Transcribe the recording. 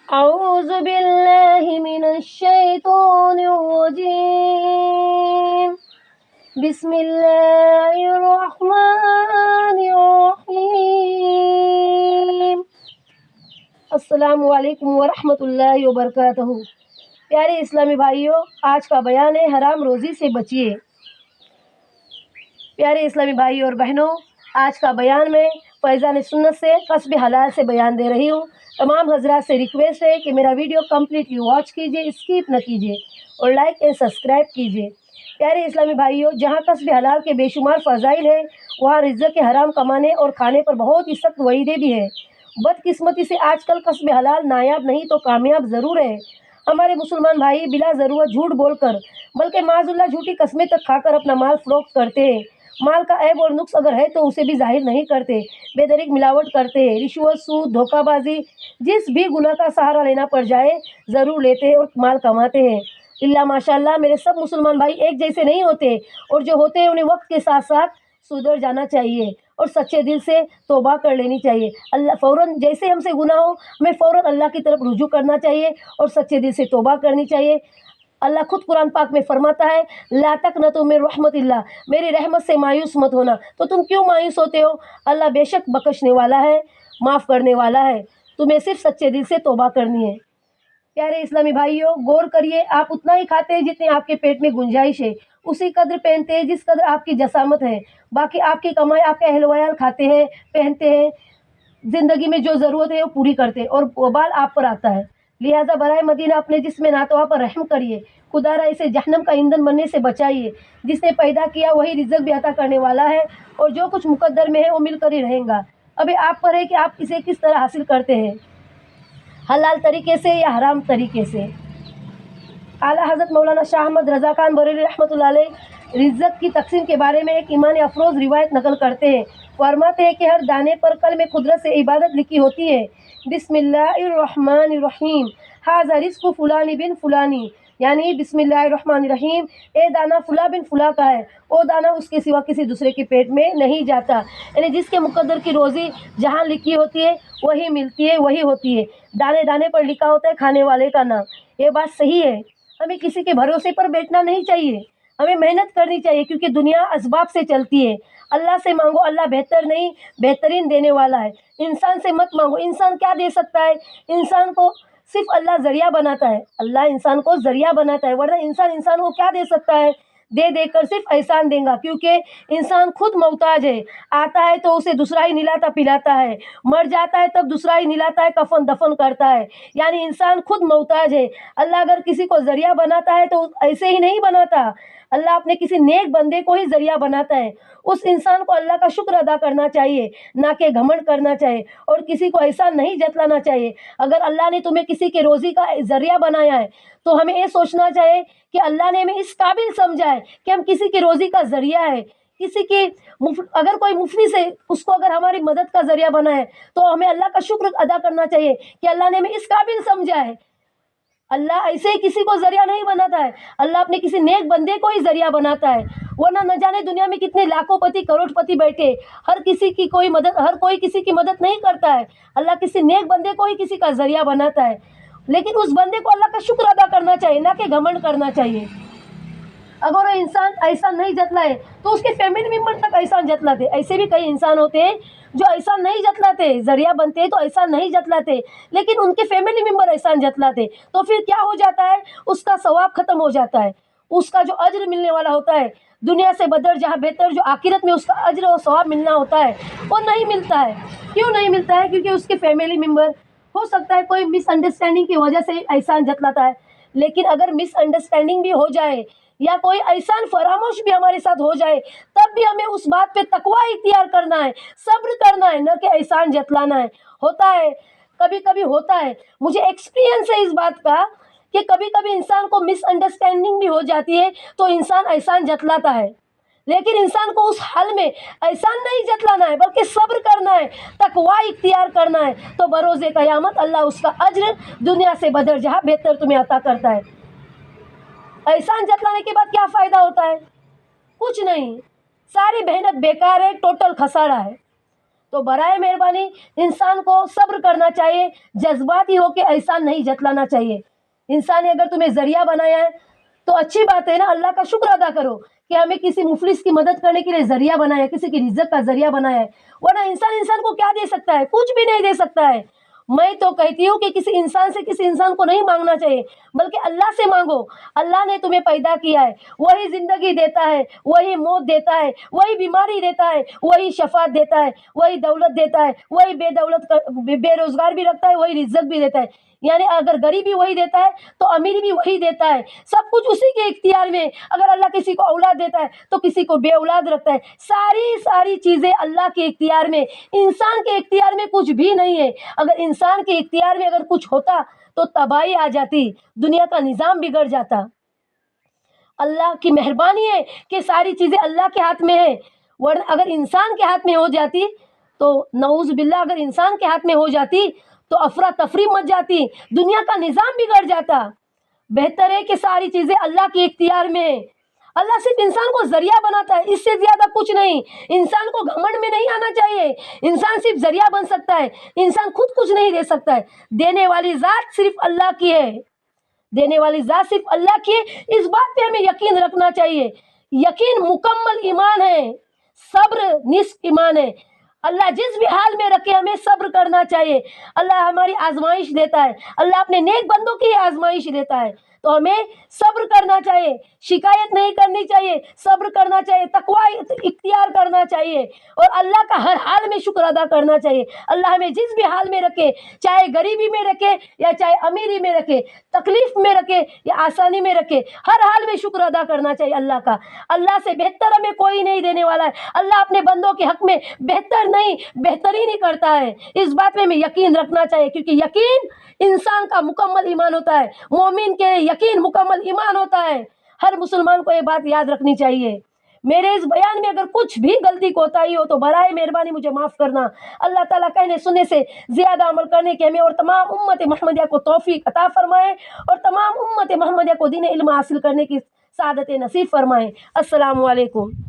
أعوذ بالله من الشيطان الرجيم بسم الله الرحمن الرحيم السلام علیکم ورحمۃ اللہ وبرکاتہ۔ پیارے اسلامی بھائیوں، آج کا بیان ہے حرام روزی سے بچیے۔ پیارے اسلامی بھائیوں اور بہنوں، آج کا بیان میں فیضان سنت سے کسب حلال سے بیان دے رہی ہوں۔ تمام حضرات سے ریکویسٹ ہے کہ میرا ویڈیو کمپلیٹلی واچ کیجیے، اسکپ نہ کیجیے اور لائک اینڈ سبسکرائب کیجیے۔ پیارے اسلامی بھائیوں، جہاں کسب حلال کے بے شمار فضائل ہیں، وہاں رزق کے حرام کمانے اور کھانے پر بہت ہی سخت وعیدیں بھی ہیں۔ بدقسمتی سے آج کل کسب حلال نایاب نہیں تو کامیاب ضرور ہے۔ ہمارے مسلمان بھائی بلا ضرورت جھوٹ بول کر بلکہ معاذ اللہ جھوٹی قسمیں تک کھا کر اپنا مال فروخت کرتے ہیں۔ مال کا عیب اور نقص اگر ہے تو اسے بھی ظاہر نہیں کرتے، بے دریغ ملاوٹ کرتے ہیں، رشوت، سود، دھوکہ بازی، جس بھی گناہ کا سہارا لینا پڑ جائے ضرور لیتے ہیں اور مال کماتے ہیں۔ اللہ ماشاء اللہ، میرے سب مسلمان بھائی ایک جیسے نہیں ہوتے، اور جو ہوتے ہیں انہیں وقت کے ساتھ ساتھ سدھر جانا چاہیے اور سچے دل سے توبہ کر لینی چاہیے۔ اللہ فوراً جیسے ہم سے گناہ ہو، ہمیں فوراً اللہ کی طرف رجوع کرنا چاہیے اور سچے دل سے توبہ کرنی چاہیے۔ اللہ خود قرآن پاک میں فرماتا ہے، لا تقنطوا من رحمت اللہ، میری رحمت سے مایوس مت ہونا۔ تو تم کیوں مایوس ہوتے ہو؟ اللہ بے شک بخشنے والا ہے، معاف کرنے والا ہے، تمہیں صرف سچے دل سے توبہ کرنی ہے۔ پیارے اسلامی بھائیوں، غور کریے، آپ اتنا ہی کھاتے ہیں جتنے آپ کے پیٹ میں گنجائش ہے، اسی قدر پہنتے ہیں جس قدر آپ کی جسامت ہے، باقی آپ کی کمائی آپ کے اہل ویال کھاتے ہیں، پہنتے ہیں، زندگی میں جو ضرورت ہے وہ پوری کرتے ہیں اور وبال آپ پر آتا ہے۔ لہٰذا برائے مدینہ اپنے جسم ناتوا پر رحم کریے، خدا را اسے جہنم کا ایندھن بننے سے بچائیے۔ جس نے پیدا کیا وہی رزق بھی عطا کرنے والا ہے، اور جو کچھ مقدر میں ہے وہ مل کر ہی رہیں گا۔ ابھی آپ پر ہے کہ آپ اسے کس طرح حاصل کرتے ہیں، حلال طریقے سے یا حرام طریقے سے۔ اعلیٰ حضرت مولانا شاہ احمد رضا خان بریلوی رحمۃ اللہ علیہ رزق کی تقسیم کے بارے میں ایک ایمان افروز روایت نقل کرتے ہیں۔ فرماتے ہیں کہ ہر دانے پر قلم قدرت سے عبادت لکھی ہوتی ہے۔ بسم اللہ الرحمن الرحیم، ھذا رزق فلان بن فلانی، یعنی بسم اللہ الرحمن الرحیم، اے دانہ فلاں بن فلاں کا ہے، وہ دانہ اس کے سوا کسی دوسرے کے پیٹ میں نہیں جاتا۔ یعنی جس کے مقدر کی روزی جہاں لکھی ہوتی ہے وہی ملتی ہے، وہی ہوتی ہے۔ دانے دانے پر لکھا ہوتا ہے کھانے والے کا نام۔ یہ بات صحیح ہے، ہمیں کسی کے بھروسے پر بیٹھنا نہیں چاہیے، ہمیں محنت کرنی چاہیے، کیونکہ دنیا اسباب سے چلتی ہے۔ اللہ سے مانگو، اللہ بہتر نہیں بہترین دینے والا ہے۔ انسان سے مت مانگو، انسان کیا دے سکتا ہے؟ انسان کو صرف اللہ ذریعہ بناتا ہے، اللہ انسان کو ذریعہ بناتا ہے، ورنہ انسان کو کیا دے سکتا ہے؟ دے دے کر صرف احسان دے گا، کیونکہ انسان خود محتاج ہے۔ آتا ہے تو اسے دوسرا ہی نلاتا پلاتا ہے، مر جاتا ہے تب دوسرا ہی نلاتا ہے، کفن دفن کرتا ہے، یعنی انسان خود محتاج ہے۔ اللہ اگر کسی کو ذریعہ بناتا ہے تو ایسے ہی نہیں بناتا، اللہ اپنے کسی نیک بندے کو ہی ذریعہ بناتا ہے۔ اس انسان کو اللہ کا شکر ادا کرنا چاہیے، نہ کہ گھمنڈ کرنا چاہیے اور کسی کو ایسا نہیں جتلانا چاہیے۔ اگر اللہ نے تمہیں کسی کے روزی کا ذریعہ بنایا ہے تو ہمیں یہ سوچنا چاہیے کہ اللہ نے ہمیں اس قابل سمجھا ہے کہ ہم کسی کی روزی کا ذریعہ ہے۔ کسی کی اگر کوئی مفلس ہے، اس کو اگر ہماری مدد کا ذریعہ بنا ہے تو ہمیں اللہ کا شکر ادا کرنا چاہیے کہ اللہ نے ہمیں اس قابل سمجھا ہے۔ اللہ ایسے ہی کسی کو ذریعہ نہیں بناتا ہے، اللہ اپنے کسی نیک بندے کو ہی ذریعہ بناتا ہے، ورنہ نہ جانے دنیا میں کتنے لاکھوں پتی کروڑ پتی بیٹھے، ہر کوئی کسی کی مدد نہیں کرتا ہے۔ اللہ کسی نیک بندے کو ہی کسی کا ذریعہ بناتا ہے، لیکن اس بندے کو اللہ کا شکر ادا کرنا چاہیے، نہ کہ گھمنڈ کرنا چاہیے۔ اگر وہ انسان احسان نہیں جتلائے تو اس کے فیملی ممبر تک احسان جتلاتے۔ ایسے بھی کئی انسان ہوتے ہیں جو احسان نہیں جتلاتے، ذریعہ بنتے ہیں تو احسان نہیں جتلاتے، لیکن ان کے فیملی ممبر احسان جتلاتے، تو پھر کیا ہو جاتا ہے؟ اس کا ثواب ختم ہو جاتا ہے، اس کا جو اجر ملنے والا ہوتا ہے دنیا سے بدر جہاں بہتر، جو آخرت میں اس کا اجر و ثواب ملنا ہوتا ہے وہ نہیں ملتا ہے۔ کیوں نہیں ملتا ہے؟ کیونکہ اس کے فیملی ممبر، ہو سکتا ہے کوئی مس انڈرسٹینڈنگ کی وجہ سے احسان جتلاتا ہے، لیکن اگر مس انڈرسٹینڈنگ بھی ہو جائے یا کوئی احسان فراموش بھی ہمارے ساتھ ہو جائے، تب بھی ہمیں اس بات پہ تقوی اختیار کرنا ہے، صبر کرنا ہے، نہ کہ احسان جتلانا ہے۔ ہوتا ہے، کبھی کبھی ہوتا ہے، مجھے ایکسپیرینس ہے اس بات کا کہ کبھی کبھی انسان کو مس انڈرسٹینڈنگ بھی ہو جاتی ہے تو انسان احسان جتلاتا ہے، لیکن انسان کو اس حال میں احسان نہیں جتلانا ہے بلکہ صبر کرنا ہے، تقوی اختیار کرنا ہے، تو بروز قیامت اللہ اس کا اجر دنیا سے بدر جہاں بہتر تمہیں عطا کرتا ہے۔ احسان جتلانے کے بعد کیا فائدہ ہوتا ہے؟ کچھ نہیں، ساری محنت بیکار ہے، ٹوٹل خسارہ ہے۔ تو برائے مہربانی انسان کو صبر کرنا چاہیے، جذباتی ہو کے احسان نہیں جتلانا چاہیے۔ انسان نے اگر تمہیں ذریعہ بنایا ہے تو اچھی بات ہے نا، اللہ کا شکر ادا کرو کہ ہمیں کسی مفلس کی مدد کرنے کے لیے ذریعہ بنایا ہے، کسی کی رزق کا ذریعہ بنایا ہے، ورنہ انسان کو کیا دے سکتا ہے؟ کچھ بھی نہیں دے سکتا ہے۔ میں تو کہتی ہوں کہ کسی انسان کو نہیں مانگنا چاہیے، بلکہ اللہ سے مانگو۔ اللہ نے تمہیں پیدا کیا ہے، وہی زندگی دیتا ہے، وہی موت دیتا ہے، وہی بیماری دیتا ہے، وہی شفاعت دیتا ہے، وہی دولت دیتا ہے، وہی بے روزگار بھی رکھتا ہے، وہی رزق بھی دیتا ہے۔ یعنی اگر غریبی وہی دیتا ہے تو امیری بھی وہی دیتا ہے، سب کچھ اسی کے اختیار میں۔ اگر اللہ کسی کو اولاد دیتا ہے تو کسی کو بے اولاد رکھتا ہے، ساری چیزیں اللہ کے اختیار میں، انسان کے اختیار میں کچھ بھی نہیں ہے۔ اگر انسان کے اختیار میں اگر کچھ ہوتا تو تباہی آ جاتی، دنیا کا نظام بگڑ جاتا۔ اللہ کی مہربانی ہے کہ ساری چیزیں اللہ کے ہاتھ میں ہے، ورنہ اگر انسان کے ہاتھ میں ہو جاتی تو نعوذ باللہ، اگر انسان کے ہاتھ میں ہو جاتی تو افراتفری مچ جاتی، دنیا کا نظام بگڑ جاتا۔ بہتر ہے کہ ساری چیزیں اللہ کے اختیار میں ہے۔ اللہ صرف انسان کو ذریعہ بناتا ہے، اس سے زیادہ کچھ نہیں۔ انسان کو گھمنڈ میں نہیں آنا چاہیے، انسان صرف ذریعہ بن سکتا ہے، انسان خود کچھ نہیں دے سکتا ہے۔ دینے والی ذات صرف اللہ کی ہے، دینے والی ذات صرف اللہ کی ہے، اس بات پہ ہمیں یقین رکھنا چاہیے۔ یقین مکمل ایمان ہے، صبر نصف ایمان ہے۔ اللہ جس بھی حال میں رکھے ہمیں صبر کرنا چاہیے۔ اللہ ہماری آزمائش دیتا ہے، اللہ اپنے نیک بندوں کی آزمائش دیتا ہے، تو ہمیں صبر کرنا چاہیے، شکایت نہیں کرنی چاہیے، صبر کرنا چاہیے، تقوی اختیار کرنا چاہیے، اور اللہ کا ہر حال میں شکر ادا کرنا چاہیے۔ اللہ ہمیں جس بھی حال میں رکھے، چاہے غریبی میں رکھے یا چاہے امیری میں رکھے، تکلیف میں رکھے یا آسانی میں رکھے، ہر حال میں شکر ادا کرنا چاہیے اللہ کا۔ اللہ سے بہتر ہمیں کوئی نہیں دینے والا ہے۔ اللہ اپنے بندوں کے حق میں بہتر نہیں، بہترین ہی کرتا ہے، اس بات میں ہمیں یقین رکھنا چاہیے، کیونکہ یقین انسان کا مکمل ایمان ہوتا ہے، مومن کے یقین مکمل ایمان ہوتا ہے۔ ہر مسلمان کو یہ بات یاد رکھنی چاہیے۔ میرے اس بیان میں اگر کچھ بھی غلطی کوتاہی ہو تو برائے مہربانی مجھے معاف کرنا۔ اللہ تعالیٰ کہنے سننے سے زیادہ عمل کرنے کے ہمیں اور تمام امت محمدیہ کو توفیق عطا فرمائے، اور تمام امت محمدیہ کو دین علم حاصل کرنے کی سعادت نصیب فرمائے۔ السلام علیکم۔